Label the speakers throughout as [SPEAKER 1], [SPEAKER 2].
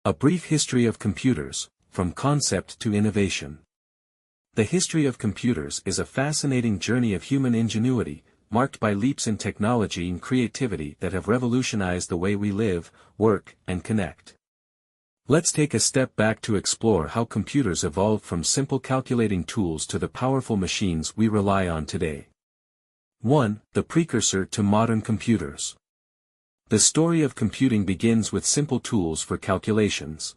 [SPEAKER 1] A brief history of computers, from concept to innovation. The history of computers is a fascinating journey of human ingenuity, marked by leaps in technology and creativity that have revolutionized the way we live, work, and connect. Let's take a step back to explore how computers evolved from simple calculating tools to the powerful machines we rely on today. 1. The precursor to modern computers. The story of computing begins with simple tools for calculations.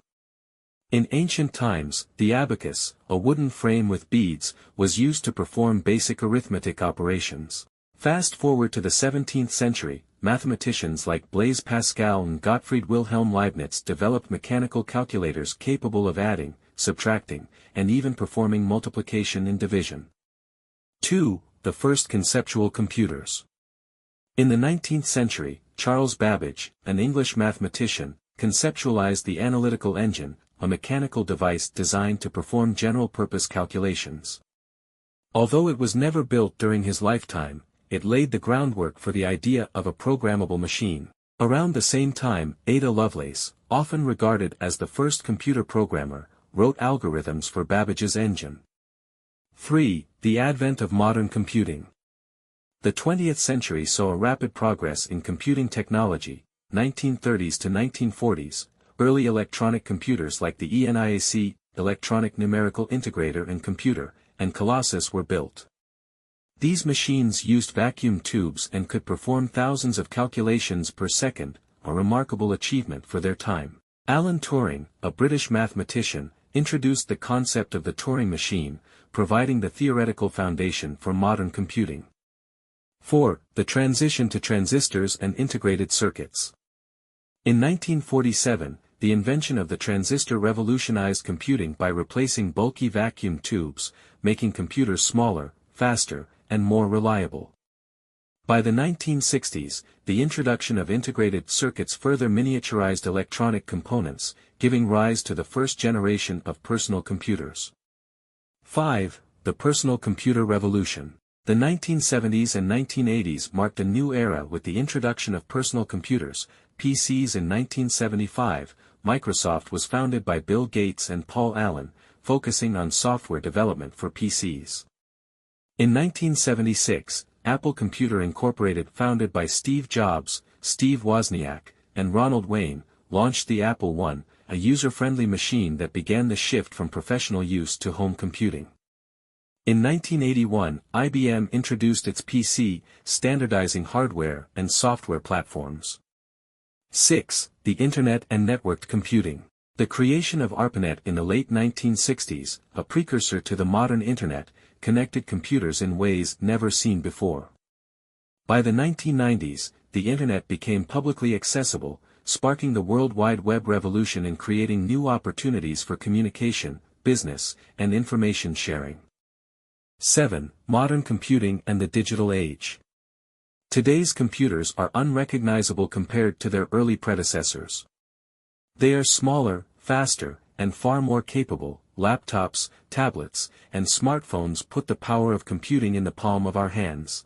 [SPEAKER 1] In ancient times, the abacus, a wooden frame with beads, was used to perform basic arithmetic operations. Fast forward to the 17th century, mathematicians like Blaise Pascal and Gottfried Wilhelm Leibniz developed mechanical calculators capable of adding, subtracting, and even performing multiplication and division. 2. The first conceptual computers. In the 19th century, Charles Babbage, an English mathematician, conceptualized the analytical engine, a mechanical device designed to perform general-purpose calculations. Although it was never built during his lifetime, it laid the groundwork for the idea of a programmable machine. Around the same time, Ada Lovelace, often regarded as the first computer programmer, wrote algorithms for Babbage's engine. 3. The advent of modern computing. The 20th century saw a rapid progress in computing technology. 1930s to 1940s, early electronic computers like the ENIAC, Electronic Numerical Integrator and Computer, and Colossus were built. These machines used vacuum tubes and could perform thousands of calculations per second, a remarkable achievement for their time. Alan Turing, a British mathematician, introduced the concept of the Turing machine, providing the theoretical foundation for modern computing. 4. The transition to transistors and integrated circuits. In 1947, the invention of the transistor revolutionized computing by replacing bulky vacuum tubes, making computers smaller, faster, and more reliable. By the 1960s, the introduction of integrated circuits further miniaturized electronic components, giving rise to the first generation of personal computers. 5. The personal computer revolution. The 1970s and 1980s marked a new era with the introduction of personal computers, PCs. In 1975, Microsoft was founded by Bill Gates and Paul Allen, focusing on software development for PCs. In 1976, Apple Computer Incorporated, founded by Steve Jobs, Steve Wozniak, and Ronald Wayne, launched the Apple I, a user-friendly machine that began the shift from professional use to home computing. In 1981, IBM introduced its PC, standardizing hardware and software platforms. 6. The Internet and networked computing. The creation of ARPANET in the late 1960s, a precursor to the modern Internet, connected computers in ways never seen before. By the 1990s, the Internet became publicly accessible, sparking the World Wide Web revolution and creating new opportunities for communication, business, and information sharing. 7. Modern computing and the digital age. Today's computers are unrecognizable compared to their early predecessors. They are smaller, faster, and far more capable. Laptops, tablets, and smartphones put the power of computing in the palm of our hands.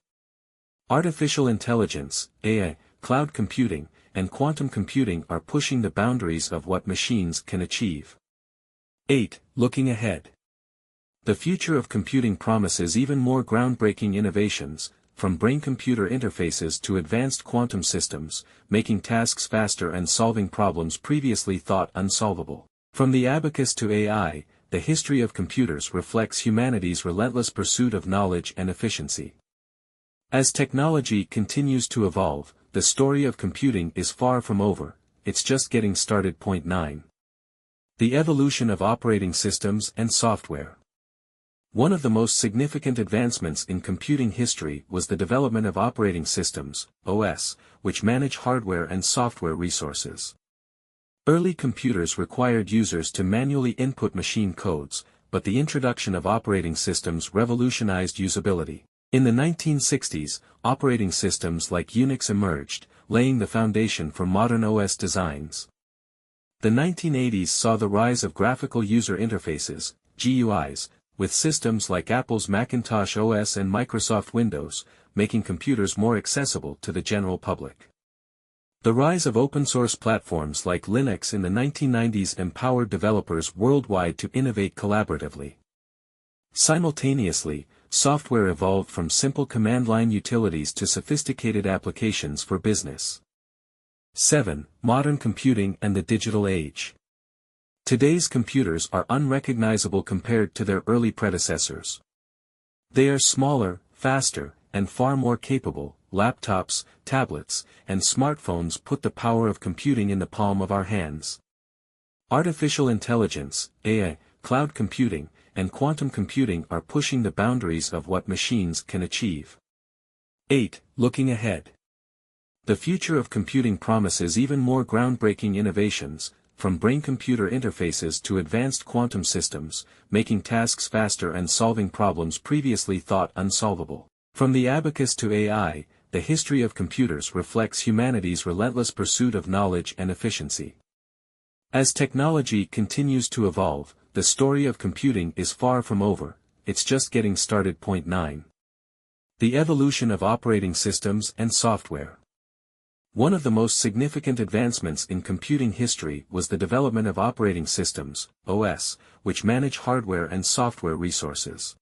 [SPEAKER 1] Artificial intelligence, AI, cloud computing, and quantum computing are pushing the boundaries of what machines can achieve. 8. Looking ahead. The future of computing promises even more groundbreaking innovations, from brain-computer interfaces to advanced quantum systems, making tasks faster and solving problems previously thought unsolvable. From the abacus to AI, the history of computers reflects humanity's relentless pursuit of knowledge and efficiency. As technology continues to evolve, the story of computing is far from over, it's just getting started. 9. The evolution of operating systems and software. One of the most significant advancements in computing history was the development of operating systems, OS, which manage hardware and software resources. Early computers required users to manually input machine codes, but the introduction of operating systems revolutionized usability. In the 1960s, operating systems like Unix emerged, laying the foundation for modern OS designs. The 1980s saw the rise of graphical user interfaces, GUIs, with systems like Apple's Macintosh OS and Microsoft Windows, making computers more accessible to the general public. The rise of open-source platforms like Linux in the 1990s empowered developers worldwide to innovate collaboratively. Simultaneously, software evolved from simple command-line utilities to sophisticated applications for business. 7. Modern computing and the digital age. Today's computers are unrecognizable compared to their early predecessors. They are smaller, faster, and far more capable. Laptops, tablets, and smartphones put the power of computing in the palm of our hands. Artificial intelligence, AI, cloud computing, and quantum computing are pushing the boundaries of what machines can achieve. 8. Looking ahead. The future of computing promises even more groundbreaking innovations, from brain-computer interfaces to advanced quantum systems, making tasks faster and solving problems previously thought unsolvable. From the abacus to AI, the history of computers reflects humanity's relentless pursuit of knowledge and efficiency. As technology continues to evolve, the story of computing is far from over, it's just getting started. 9. The evolution of operating systems and software. One of the most significant advancements in computing history was the development of operating systems, OS, which manage hardware and software resources.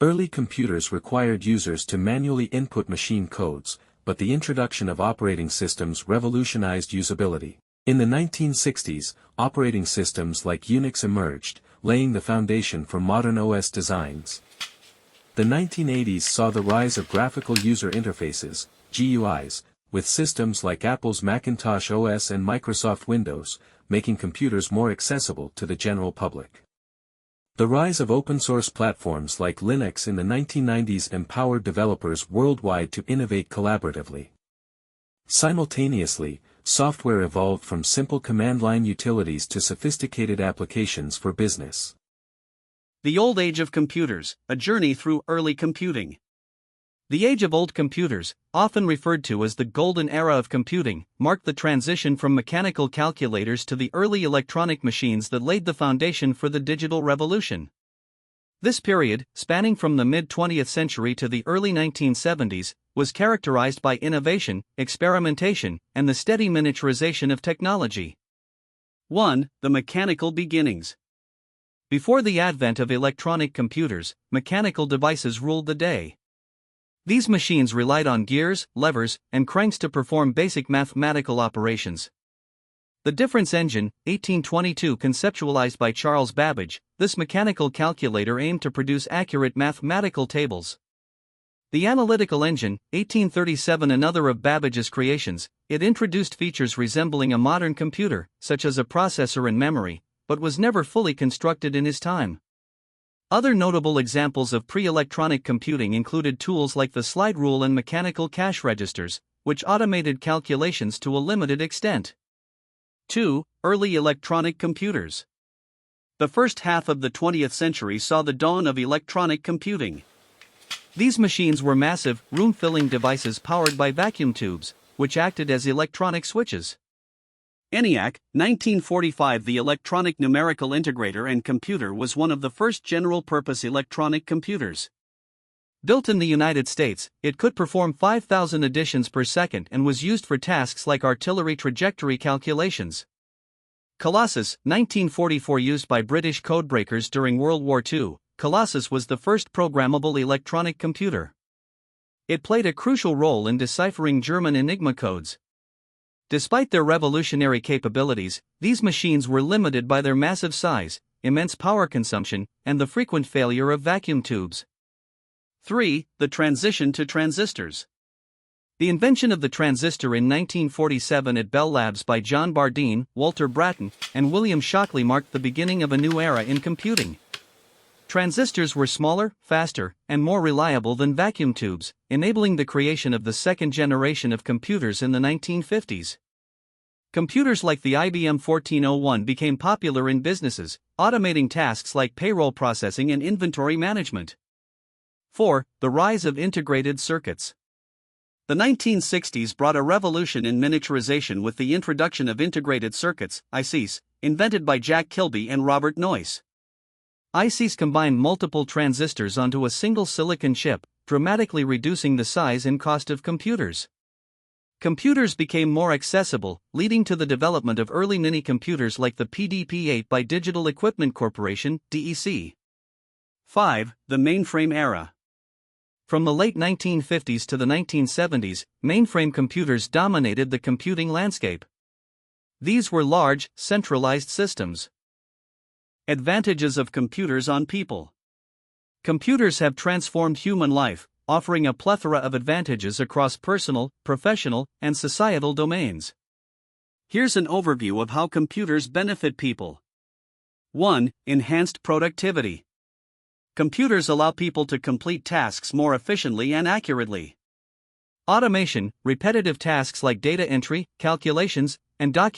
[SPEAKER 1] Early computers required users to manually input machine codes, but the introduction of operating systems revolutionized usability. In the 1960s, operating systems like Unix emerged, laying the foundation for modern OS designs. The 1980s saw the rise of graphical user interfaces, GUIs, with systems like Apple's Macintosh OS and Microsoft Windows, making computers more accessible to the general public. The rise of open-source platforms like Linux in the 1990s empowered developers worldwide to innovate collaboratively. Simultaneously, software evolved from simple command-line utilities to sophisticated applications for business.
[SPEAKER 2] The Old Age of Computers, a journey through early computing. The age of old computers, often referred to as the golden era of computing, marked the transition from mechanical calculators to the early electronic machines that laid the foundation for the digital revolution. This period, spanning from the mid-20th century to the early 1970s, was characterized by innovation, experimentation, and the steady miniaturization of technology. 1. The mechanical beginnings. Before the advent of electronic computers, mechanical devices ruled the day. These machines relied on gears, levers, and cranks to perform basic mathematical operations. The difference engine, 1822, conceptualized by Charles Babbage, this mechanical calculator aimed to produce accurate mathematical tables. The analytical engine, 1837, another of Babbage's creations, it introduced features resembling a modern computer, such as a processor and memory, but was never fully constructed in his time. Other notable examples of pre-electronic computing included tools like the slide rule and mechanical cash registers, which automated calculations to a limited extent. 2. Early electronic computers. The first half of the 20th century saw the dawn of electronic computing. These machines were massive, room-filling devices powered by vacuum tubes, which acted as electronic switches. ENIAC, 1945. The electronic numerical integrator and computer was one of the first general-purpose electronic computers. Built in the United States, it could perform 5,000 additions per second and was used for tasks like artillery trajectory calculations. Colossus, 1944. Used by British codebreakers during World War II, Colossus was the first programmable electronic computer. It played a crucial role in deciphering German Enigma codes. Despite their revolutionary capabilities, these machines were limited by their massive size, immense power consumption, and the frequent failure of vacuum tubes. 3. The transition to transistors. The invention of the transistor in 1947 at Bell Labs by John Bardeen, Walter Brattain, and William Shockley marked the beginning of a new era in computing. Transistors were smaller, faster, and more reliable than vacuum tubes, enabling the creation of the second generation of computers in the 1950s. Computers like the IBM 1401 became popular in businesses, automating tasks like payroll processing and inventory management. 4. The rise of integrated circuits. The 1960s brought a revolution in miniaturization with the introduction of integrated circuits, ICs, invented by Jack Kilby and Robert Noyce. ICs combined multiple transistors onto a single silicon chip, dramatically reducing the size and cost of computers. Computers became more accessible, leading to the development of early mini-computers like the PDP-8 by Digital Equipment Corporation, DEC. 5. The mainframe era. From the late 1950s to the 1970s, mainframe computers dominated the computing landscape. These were large, centralized systems. Advantages of computers on people. Computers have transformed human life, offering a plethora of advantages across personal, professional, and societal domains. Here's an overview of how computers benefit people. 1. Enhanced productivity. Computers allow people to complete tasks more efficiently and accurately. Automation, repetitive tasks like data entry, calculations, and documentation